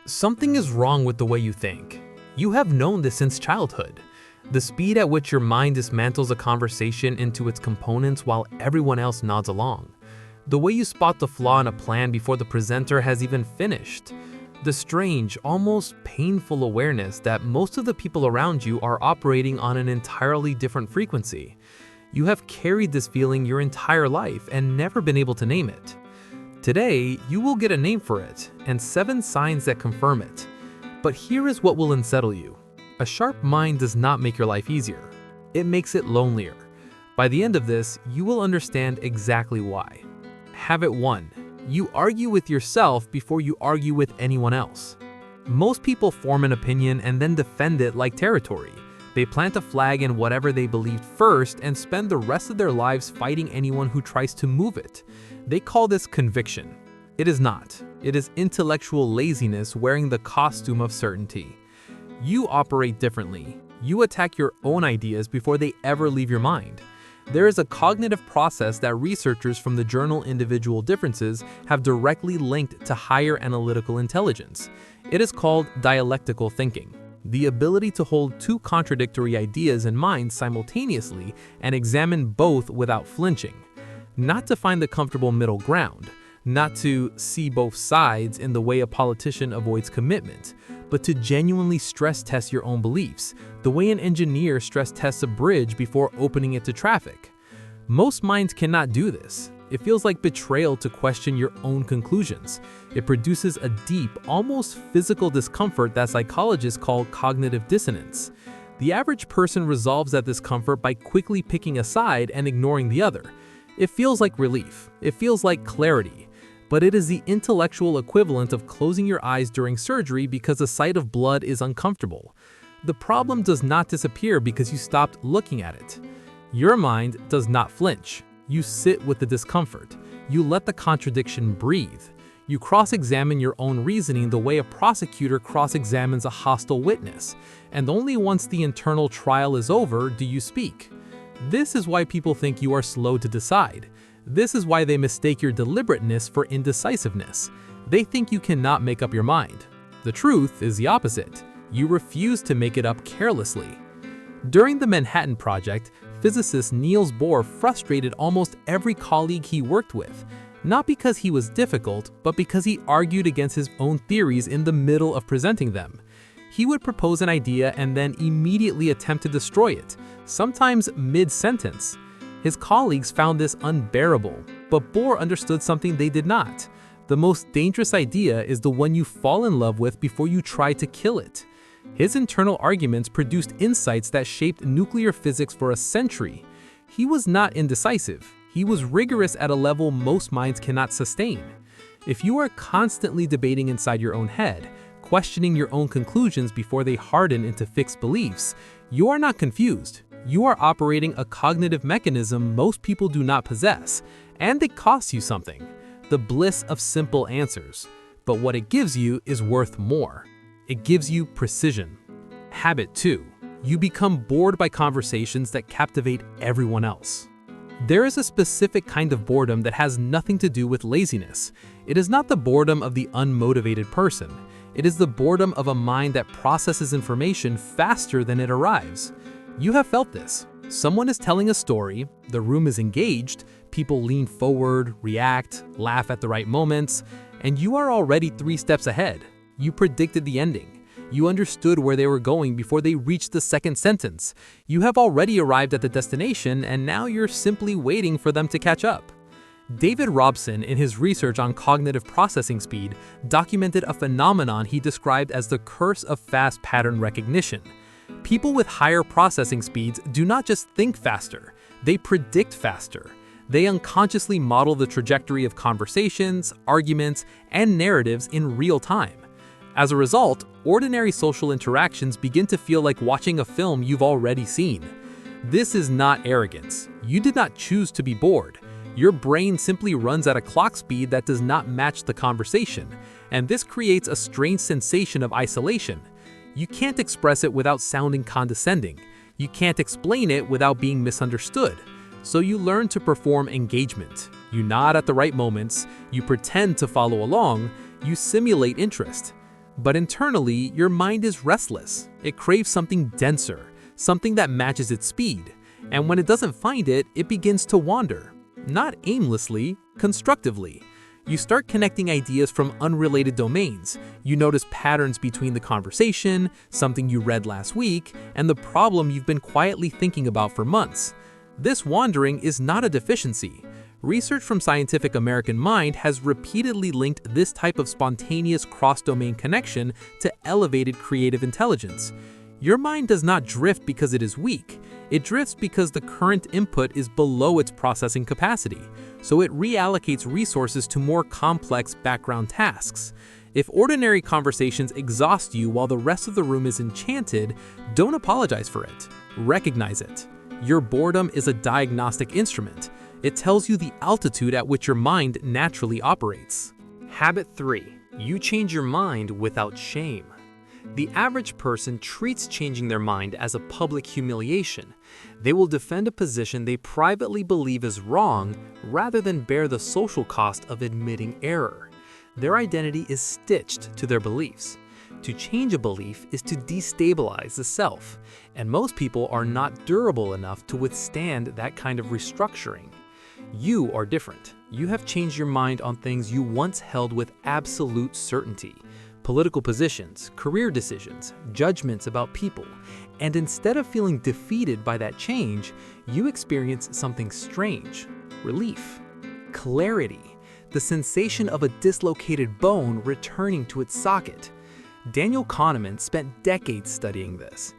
Something is wrong with the way you think. You have known this since childhood. The speed at which your mind dismantles a conversation into its components while everyone else nods along. The way you spot the flaw in a plan before the presenter has even finished. The strange, almost painful awareness that most of the people around you are operating on an entirely different frequency. You have carried this feeling your entire life and never been able to name it. Today, you will get a name for it and 7 signs that confirm it. But here is what will unsettle you. A sharp mind does not make your life easier. It makes it lonelier. By the end of this, you will understand exactly why. Habit 1. You argue with yourself before you argue with anyone else. Most people form an opinion and then defend it like territory. They plant a flag in whatever they believed first and spend the rest of their lives fighting anyone who tries to move it. They call this conviction. It is not. It is intellectual laziness wearing the costume of certainty. You operate differently. You attack your own ideas before they ever leave your mind. There is a cognitive process that researchers from the journal Individual Differences have directly linked to higher analytical intelligence. It is called dialectical thinking. The ability to hold 2 contradictory ideas in mind simultaneously and examine both without flinching. Not to find the comfortable middle ground, not to see both sides in the way a politician avoids commitment, but to genuinely stress test your own beliefs, the way an engineer stress tests a bridge before opening it to traffic. Most minds cannot do this. It feels like betrayal to question your own conclusions. It produces a deep, almost physical discomfort that psychologists call cognitive dissonance. The average person resolves that discomfort by quickly picking a side and ignoring the other. It feels like relief. It feels like clarity. But it is the intellectual equivalent of closing your eyes during surgery because the sight of blood is uncomfortable. The problem does not disappear because you stopped looking at it. Your mind does not flinch. You sit with the discomfort. You let the contradiction breathe. You cross-examine your own reasoning the way a prosecutor cross-examines a hostile witness. And only once the internal trial is over do you speak. This is why people think you are slow to decide. This is why they mistake your deliberateness for indecisiveness. They think you cannot make up your mind. The truth is the opposite. You refuse to make it up carelessly. During the Manhattan Project, physicist Niels Bohr frustrated almost every colleague he worked with, not because he was difficult, but because he argued against his own theories in the middle of presenting them. He would propose an idea and then immediately attempt to destroy it, sometimes mid-sentence. His colleagues found this unbearable, but Bohr understood something they did not. The most dangerous idea is the one you fall in love with before you try to kill it. His internal arguments produced insights that shaped nuclear physics for a century. He was not indecisive. He was rigorous at a level most minds cannot sustain. If you are constantly debating inside your own head, questioning your own conclusions before they harden into fixed beliefs, you are not confused. You are operating a cognitive mechanism most people do not possess, and it costs you something. The bliss of simple answers. But what it gives you is worth more. It gives you precision. Habit 2. You become bored by conversations that captivate everyone else. There is a specific kind of boredom that has nothing to do with laziness. It is not the boredom of the unmotivated person. It is the boredom of a mind that processes information faster than it arrives. You have felt this. Someone is telling a story, the room is engaged, people lean forward, react, laugh at the right moments, and you are already 3 steps ahead. You predicted the ending. You understood where they were going before they reached the second sentence. You have already arrived at the destination, and now you're simply waiting for them to catch up. David Robson, in his research on cognitive processing speed, documented a phenomenon he described as the curse of fast pattern recognition. People with higher processing speeds do not just think faster, they predict faster. They unconsciously model the trajectory of conversations, arguments, and narratives in real time. As a result, ordinary social interactions begin to feel like watching a film you've already seen. This is not arrogance. You did not choose to be bored. Your brain simply runs at a clock speed that does not match the conversation, and this creates a strange sensation of isolation. You can't express it without sounding condescending. You can't explain it without being misunderstood. So you learn to perform engagement. You nod at the right moments, you pretend to follow along, you simulate interest. But internally, your mind is restless. It craves something denser, something that matches its speed. And when it doesn't find it, it begins to wander. Not aimlessly, constructively. You start connecting ideas from unrelated domains. You notice patterns between the conversation, something you read last week, and the problem you've been quietly thinking about for months. This wandering is not a deficiency. Research from Scientific American Mind has repeatedly linked this type of spontaneous cross-domain connection to elevated creative intelligence. Your mind does not drift because it is weak. It drifts because the current input is below its processing capacity, so it reallocates resources to more complex background tasks. If ordinary conversations exhaust you while the rest of the room is enchanted, don't apologize for it. Recognize it. Your boredom is a diagnostic instrument. It tells you the altitude at which your mind naturally operates. Habit 3. You change your mind without shame. The average person treats changing their mind as a public humiliation. They will defend a position they privately believe is wrong rather than bear the social cost of admitting error. Their identity is stitched to their beliefs. To change a belief is to destabilize the self, and most people are not durable enough to withstand that kind of restructuring. You are different. You have changed your mind on things you once held with absolute certainty. Political positions, career decisions, judgments about people, and instead of feeling defeated by that change, you experience something strange: relief, clarity, the sensation of a dislocated bone returning to its socket. Daniel Kahneman spent decades studying this.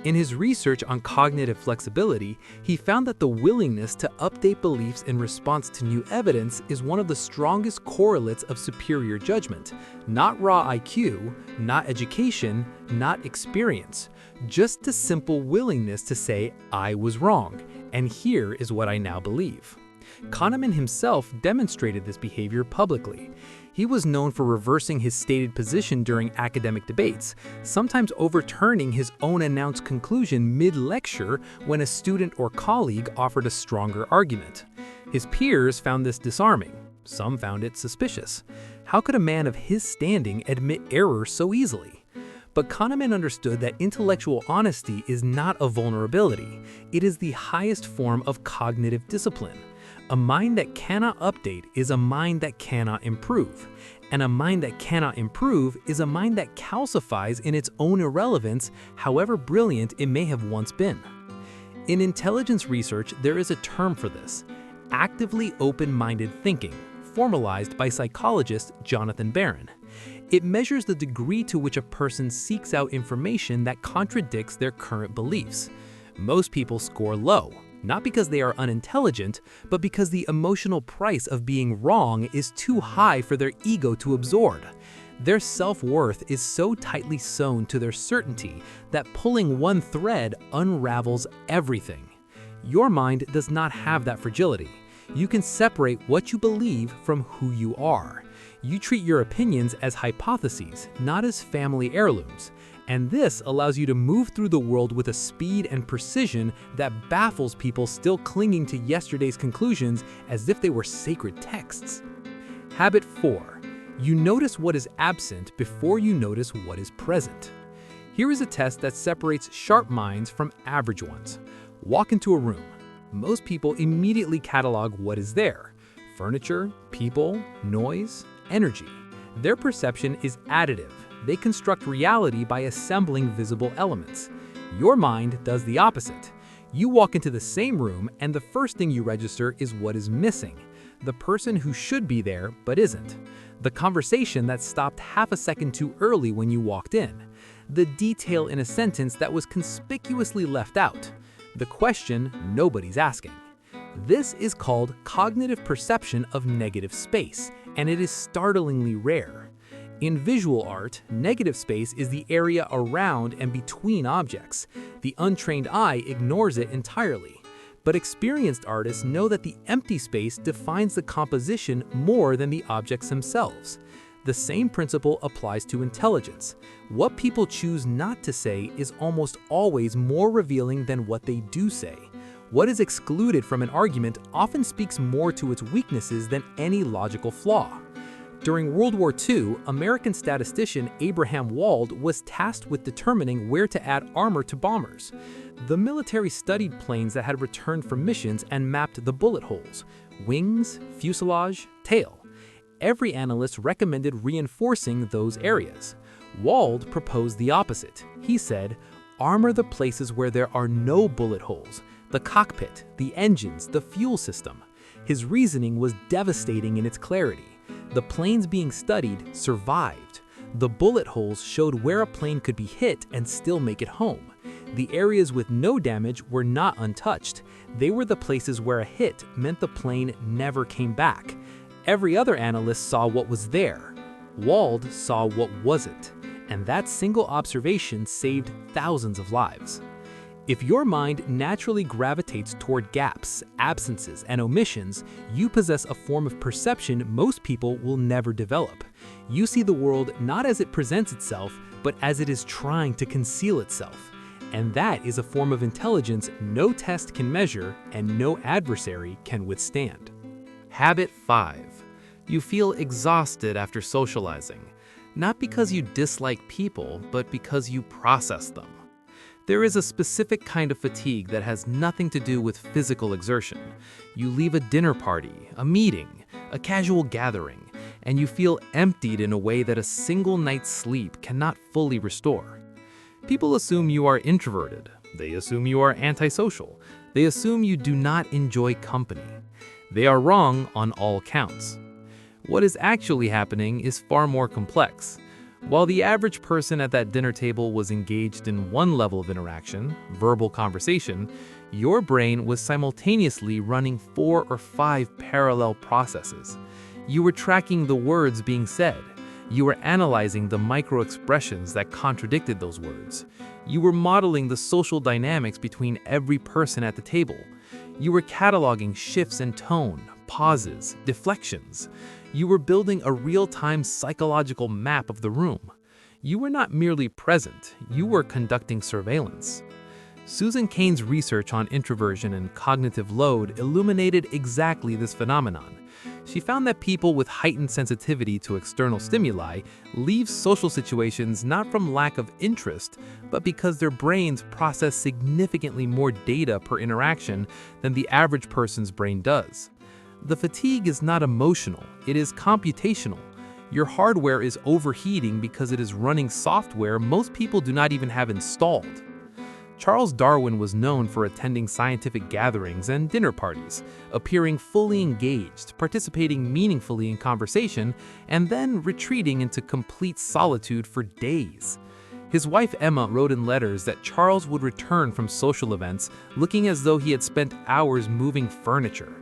In his research on cognitive flexibility, he found that the willingness to update beliefs in response to new evidence is one of the strongest correlates of superior judgment. Not raw IQ, not education, not experience. Just a simple willingness to say, "I was wrong, and here is what I now believe." Kahneman himself demonstrated this behavior publicly. He was known for reversing his stated position during academic debates, sometimes overturning his own announced conclusion mid-lecture when a student or colleague offered a stronger argument. His peers found this disarming. Some found it suspicious. How could a man of his standing admit error so easily? But Kahneman understood that intellectual honesty is not a vulnerability. It is the highest form of cognitive discipline. A mind that cannot update is a mind that cannot improve. And a mind that cannot improve is a mind that calcifies in its own irrelevance, however brilliant it may have once been. In intelligence research, there is a term for this: actively open-minded thinking, formalized by psychologist Jonathan Barron. It measures the degree to which a person seeks out information that contradicts their current beliefs. Most people score low. Not because they are unintelligent, but because the emotional price of being wrong is too high for their ego to absorb. Their self-worth is so tightly sewn to their certainty that pulling one thread unravels everything. Your mind does not have that fragility. You can separate what you believe from who you are. You treat your opinions as hypotheses, not as family heirlooms. And this allows you to move through the world with a speed and precision that baffles people still clinging to yesterday's conclusions as if they were sacred texts. Habit 4. You notice what is absent before you notice what is present. Here is a test that separates sharp minds from average ones. Walk into a room. Most people immediately catalog what is there: furniture, people, noise, energy. Their perception is additive. They construct reality by assembling visible elements. Your mind does the opposite. You walk into the same room and the first thing you register is what is missing: the person who should be there but isn't, the conversation that stopped half a second too early when you walked in, the detail in a sentence that was conspicuously left out, the question nobody's asking. This is called cognitive perception of negative space, and it is startlingly rare. In visual art, negative space is the area around and between objects. The untrained eye ignores it entirely. But experienced artists know that the empty space defines the composition more than the objects themselves. The same principle applies to intelligence. What people choose not to say is almost always more revealing than what they do say. What is excluded from an argument often speaks more to its weaknesses than any logical flaw. During World War II, American statistician Abraham Wald was tasked with determining where to add armor to bombers. The military studied planes that had returned from missions and mapped the bullet holes: wings, fuselage, tail. Every analyst recommended reinforcing those areas. Wald proposed the opposite. He said, armor the places where there are no bullet holes: the cockpit, the engines, the fuel system. His reasoning was devastating in its clarity. The planes being studied survived. The bullet holes showed where a plane could be hit and still make it home. The areas with no damage were not untouched. They were the places where a hit meant the plane never came back. Every other analyst saw what was there. Wald saw what wasn't. And that single observation saved thousands of lives. If your mind naturally gravitates toward gaps, absences, and omissions, you possess a form of perception most people will never develop. You see the world not as it presents itself, but as it is trying to conceal itself. And that is a form of intelligence no test can measure and no adversary can withstand. Habit 5. You feel exhausted after socializing, not because you dislike people, but because you process them. There is a specific kind of fatigue that has nothing to do with physical exertion. You leave a dinner party, a meeting, a casual gathering, and you feel emptied in a way that a single night's sleep cannot fully restore. People assume you are introverted. They assume you are antisocial. They assume you do not enjoy company. They are wrong on all counts. What is actually happening is far more complex. While the average person at that dinner table was engaged in one level of interaction, verbal conversation, your brain was simultaneously running 4 or 5 parallel processes. You were tracking the words being said. You were analyzing the micro-expressions that contradicted those words. You were modeling the social dynamics between every person at the table. You were cataloging shifts in tone, pauses, deflections. You were building a real-time psychological map of the room. You were not merely present, you were conducting surveillance. Susan Cain's research on introversion and cognitive load illuminated exactly this phenomenon. She found that people with heightened sensitivity to external stimuli leave social situations not from lack of interest, but because their brains process significantly more data per interaction than the average person's brain does. The fatigue is not emotional, it is computational. Your hardware is overheating because it is running software most people do not even have installed. Charles Darwin was known for attending scientific gatherings and dinner parties, appearing fully engaged, participating meaningfully in conversation, and then retreating into complete solitude for days. His wife Emma wrote in letters that Charles would return from social events looking as though he had spent hours moving furniture.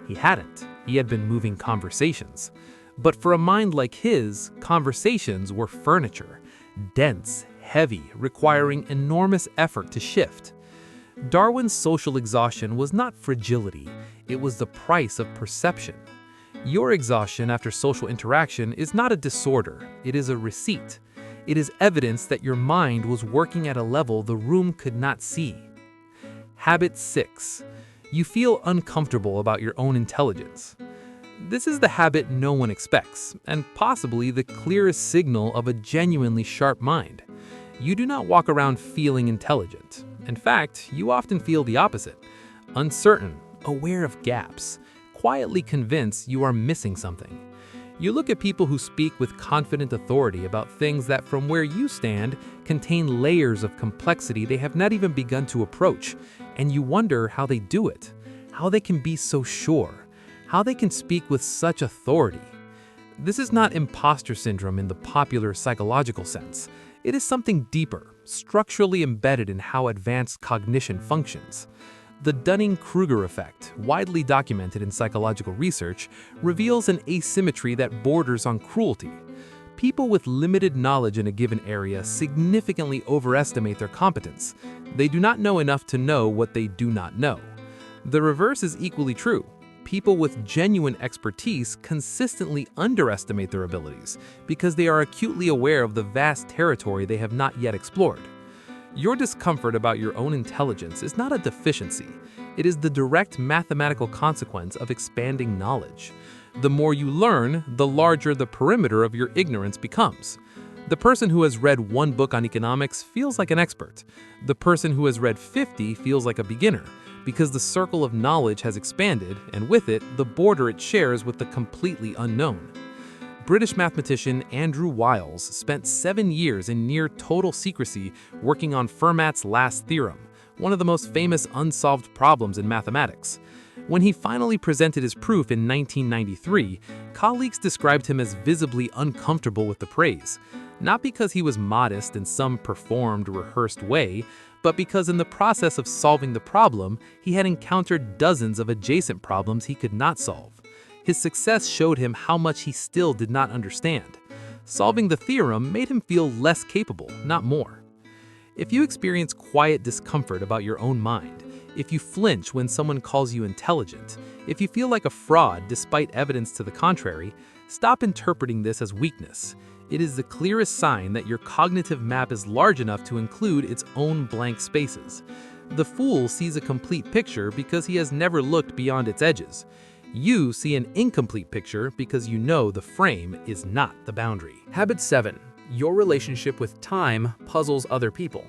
He hadn't. He had been moving conversations. But for a mind like his, conversations were furniture, dense, heavy, requiring enormous effort to shift. Darwin's social exhaustion was not fragility, it was the price of perception. Your exhaustion after social interaction is not a disorder, it is a receipt. It is evidence that your mind was working at a level the room could not see. Habit 6. You feel uncomfortable about your own intelligence. This is the habit no one expects, and possibly the clearest signal of a genuinely sharp mind. You do not walk around feeling intelligent. In fact, you often feel the opposite. Uncertain, aware of gaps, quietly convinced you are missing something. You look at people who speak with confident authority about things that from where you stand contain layers of complexity they have not even begun to approach, and you wonder how they do it, how they can be so sure, how they can speak with such authority. This is not imposter syndrome in the popular psychological sense. It is something deeper, structurally embedded in how advanced cognition functions. The Dunning-Kruger effect, widely documented in psychological research, reveals an asymmetry that borders on cruelty. People with limited knowledge in a given area significantly overestimate their competence. They do not know enough to know what they do not know. The reverse is equally true. People with genuine expertise consistently underestimate their abilities because they are acutely aware of the vast territory they have not yet explored. Your discomfort about your own intelligence is not a deficiency. It is the direct mathematical consequence of expanding knowledge. The more you learn, the larger the perimeter of your ignorance becomes. The person who has read one book on economics feels like an expert. The person who has read 50 feels like a beginner, because the circle of knowledge has expanded, and with it, the border it shares with the completely unknown. British mathematician Andrew Wiles spent 7 years in near total secrecy working on Fermat's last theorem, one of the most famous unsolved problems in mathematics. When he finally presented his proof in 1993, colleagues described him as visibly uncomfortable with the praise. Not because he was modest in some performed, rehearsed way, but because in the process of solving the problem, he had encountered dozens of adjacent problems he could not solve. His success showed him how much he still did not understand. Solving the theorem made him feel less capable, not more. If you experience quiet discomfort about your own mind, if you flinch when someone calls you intelligent, if you feel like a fraud despite evidence to the contrary, stop interpreting this as weakness. It is the clearest sign that your cognitive map is large enough to include its own blank spaces. The fool sees a complete picture because he has never looked beyond its edges. You see an incomplete picture because you know the frame is not the boundary. Habit 7. Your relationship with time puzzles other people.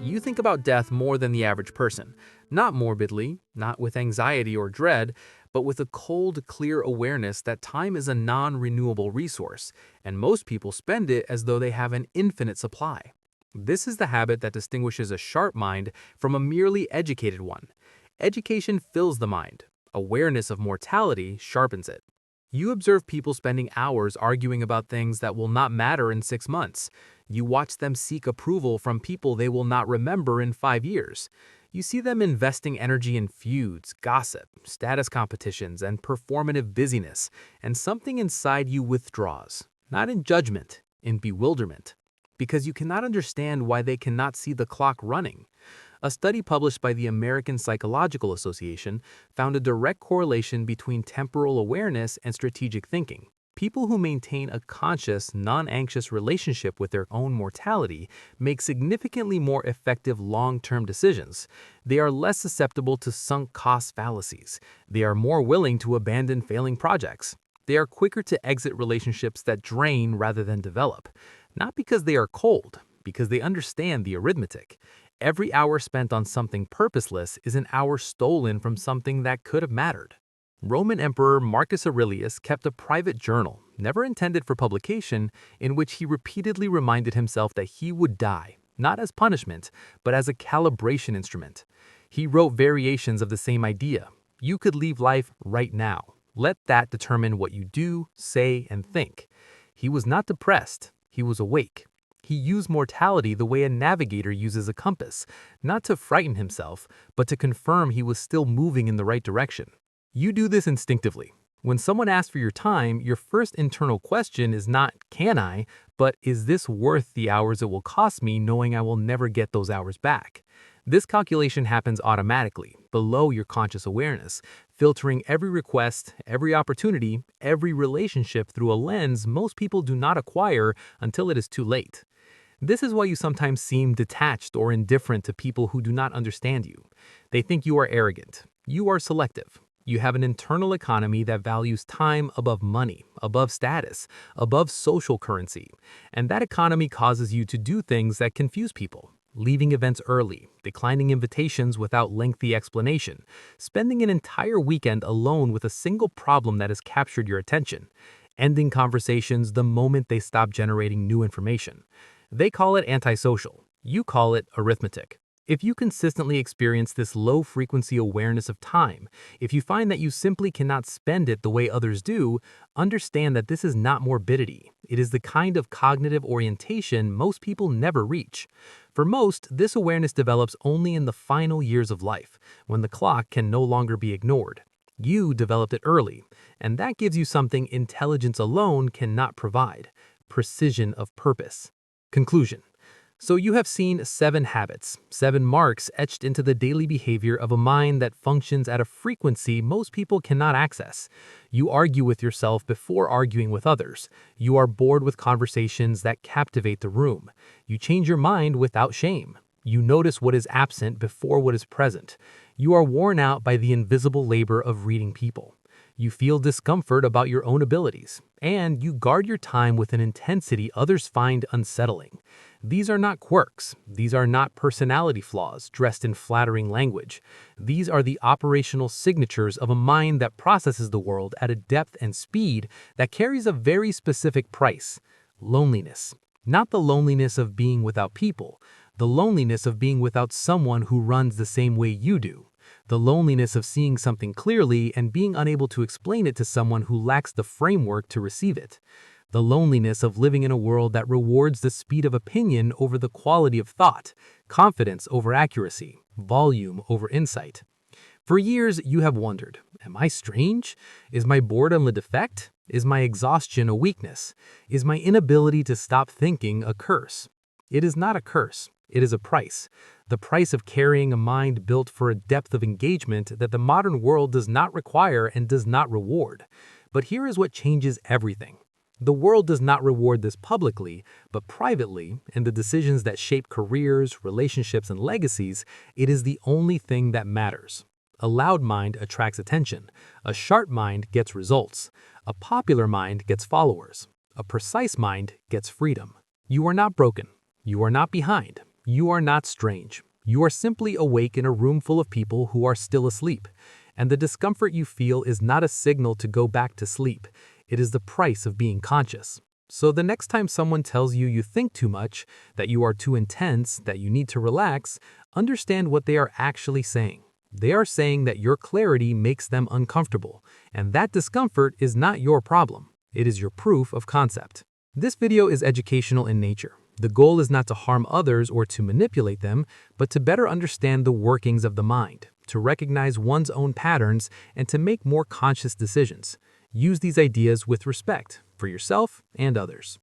You think about death more than the average person. Not morbidly, not with anxiety or dread, but with a cold, clear awareness that time is a non-renewable resource, and most people spend it as though they have an infinite supply. This is the habit that distinguishes a sharp mind from a merely educated one. Education fills the mind. Awareness of mortality sharpens it. You observe people spending hours arguing about things that will not matter in 6 months. You watch them seek approval from people they will not remember in 5 years. You see them investing energy in feuds, gossip, status competitions, and performative busyness, and something inside you withdraws, not in judgment, in bewilderment, because you cannot understand why they cannot see the clock running. A study published by the American Psychological Association found a direct correlation between temporal awareness and strategic thinking. People who maintain a conscious, non-anxious relationship with their own mortality make significantly more effective long-term decisions. They are less susceptible to sunk cost fallacies. They are more willing to abandon failing projects. They are quicker to exit relationships that drain rather than develop. Not because they are cold, because they understand the arithmetic. Every hour spent on something purposeless is an hour stolen from something that could have mattered. Roman Emperor Marcus Aurelius kept a private journal, never intended for publication, in which he repeatedly reminded himself that he would die, not as punishment, but as a calibration instrument. He wrote variations of the same idea. You could leave life right now. Let that determine what you do, say, and think. He was not depressed. He was awake. He used mortality the way a navigator uses a compass, not to frighten himself, but to confirm he was still moving in the right direction. You do this instinctively. When someone asks for your time, your first internal question is not, can I, but is this worth the hours it will cost me knowing I will never get those hours back? This calculation happens automatically, below your conscious awareness, filtering every request, every opportunity, every relationship through a lens most people do not acquire until it is too late. This is why you sometimes seem detached or indifferent to people who do not understand you. They think you are arrogant. You are selective. You have an internal economy that values time above money, above status, above social currency. And that economy causes you to do things that confuse people. Leaving events early, declining invitations without lengthy explanation, spending an entire weekend alone with a single problem that has captured your attention, ending conversations the moment they stop generating new information. They call it antisocial. You call it arithmetic. If you consistently experience this low-frequency awareness of time, if you find that you simply cannot spend it the way others do, understand that this is not morbidity. It is the kind of cognitive orientation most people never reach. For most, this awareness develops only in the final years of life, when the clock can no longer be ignored. You developed it early, and that gives you something intelligence alone cannot provide: precision of purpose. Conclusion. So you have seen 7 habits, 7 marks etched into the daily behavior of a mind that functions at a frequency most people cannot access. You argue with yourself before arguing with others. You are bored with conversations that captivate the room. You change your mind without shame. You notice what is absent before what is present. You are worn out by the invisible labor of reading people. You feel discomfort about your own abilities, and you guard your time with an intensity others find unsettling. These are not quirks. These are not personality flaws dressed in flattering language. These are the operational signatures of a mind that processes the world at a depth and speed that carries a very specific price: loneliness. Not the loneliness of being without people, the loneliness of being without someone who runs the same way you do. The loneliness of seeing something clearly and being unable to explain it to someone who lacks the framework to receive it. The loneliness of living in a world that rewards the speed of opinion over the quality of thought, confidence over accuracy, volume over insight. For years, you have wondered, am I strange? Is my boredom a defect? Is my exhaustion a weakness? Is my inability to stop thinking a curse? It is not a curse. It is a price. The price of carrying a mind built for a depth of engagement that the modern world does not require and does not reward. But here is what changes everything. The world does not reward this publicly, but privately, in the decisions that shape careers, relationships, and legacies. It is the only thing that matters. A loud mind attracts attention. A sharp mind gets results. A popular mind gets followers. A precise mind gets freedom. You are not broken. You are not behind. You are not strange. You are simply awake in a room full of people who are still asleep. And the discomfort you feel is not a signal to go back to sleep. It is the price of being conscious. So the next time someone tells you you think too much, that you are too intense, that you need to relax, understand what they are actually saying. They are saying that your clarity makes them uncomfortable, and that discomfort is not your problem. It is your proof of concept. This video is educational in nature. The goal is not to harm others or to manipulate them, but to better understand the workings of the mind, to recognize one's own patterns, and to make more conscious decisions. Use these ideas with respect for yourself and others.